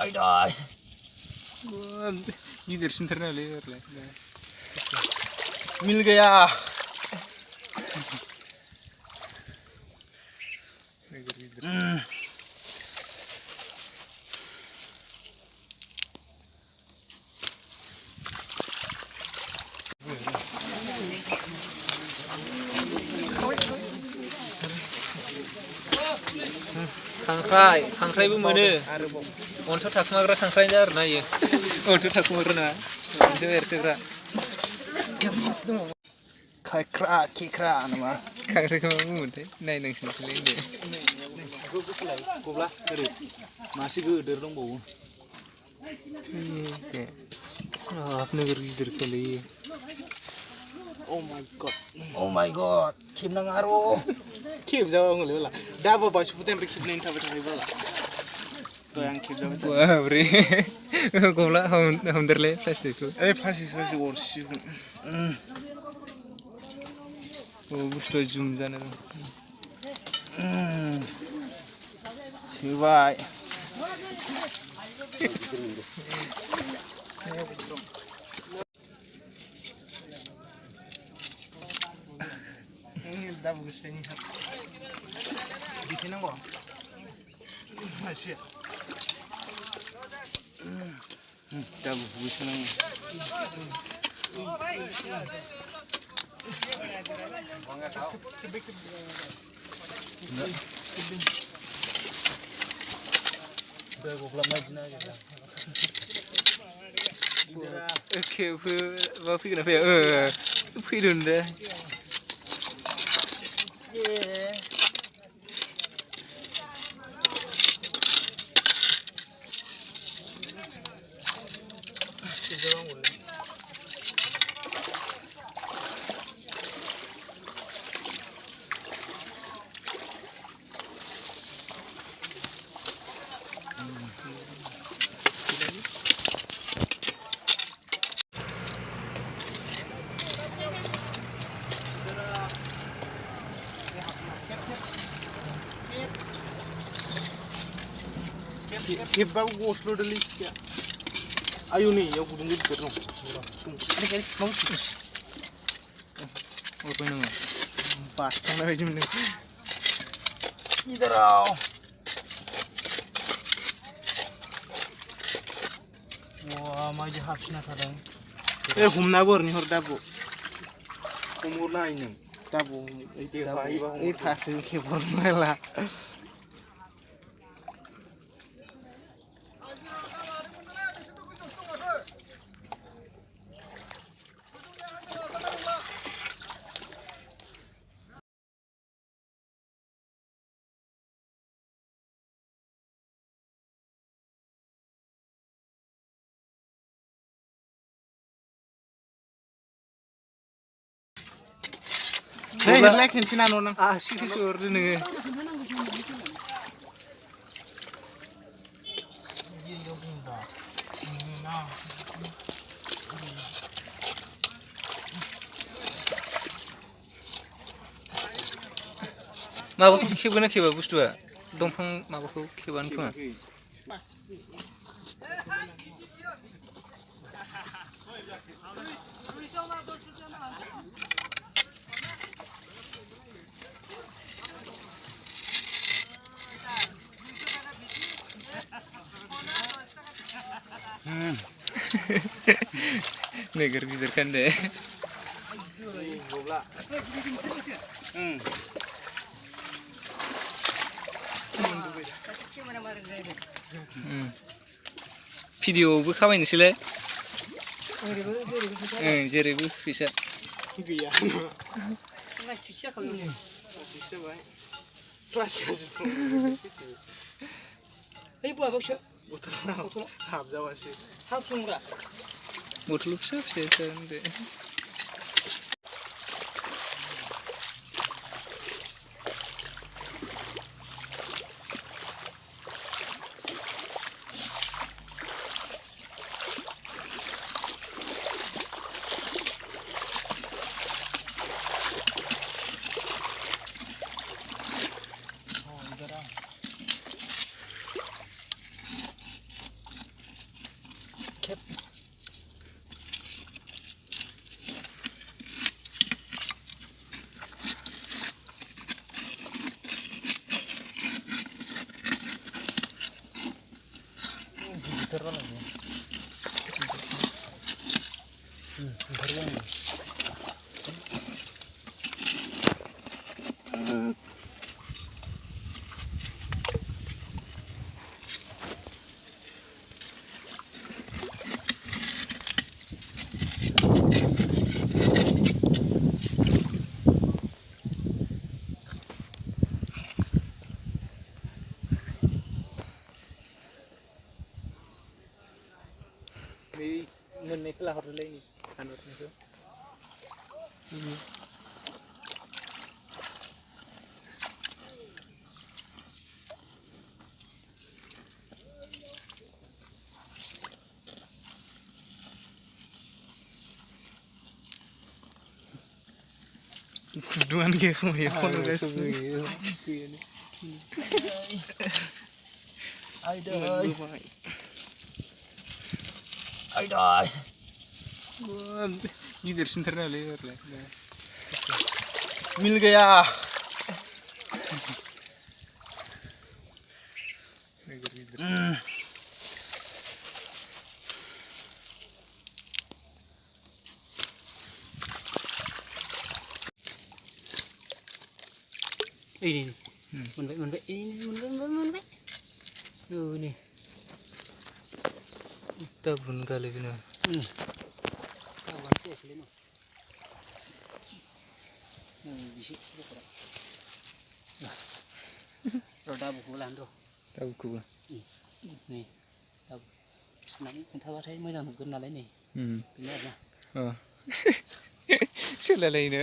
Aduh. Gidersin ternyata leher. Mil gaya. Kangkrai bu mana? Untuk takmagra kangkrai jar na ye. Untuk takmagra na. Itu versi Kikra nama. kangkrai kamu muda. Nai nang sini ini. Goblah, masih gede dong bau. Iya. Negeri gider kali. Oh my god. Kim nang aro. Kim jauh ngelihat lah. Dah bawa sebutan berkip nih tapi lah. Doang kim jauh. Wah, beri. Goblah homderle pasti itu. Pasti worsi. Oh, busto zoom sana. Coba. Dah bagus ni. Di sini nggak? Masih. Dah bagus ni. Dah goblah majina aja. Oke, apa fikir apa ya? Fikir dah. Kebab goslo delis ya. Ayo nih, ya gudung gitu dong. Ini kayak mau sih. Apa nama? Pasta na medyo nih. Idah raw. Wah, maju habisnya kadang. Homnai bor nih hor dabo. Homnai nih. Dabo. Pasti kebor lah. Hei, lekin sih nano nang. Sih order nih. Mabu kebana keba bustu ya? Dongfang mabu keban kuma. Negeri giderkan deh. Video bu kawain sih le. Jadi bu bisa. Iya. Mas bisa kalau ini. Bisa baik. Proses Ini buat apa sih? Betul. Hab jawa sih. Harus murah. Botol besar sih deh. ओंखारबालाय ओंखारबाय आङो बै मोननायखौ लाहरनोलाय नै फानहरनायखौ Kuduan kayak kemana kono guys. Aidai गिदिर सिनथार नालाय Mil gaya. Ini menbaik ini menbaik ini tabun kali ini kawan tu asli no bisi roda buku lan tu tabuku nih tabu nanti खोन्थाबाथाय मोजां नुगोन नालाय नै बेनो आरोना सोलायलायनो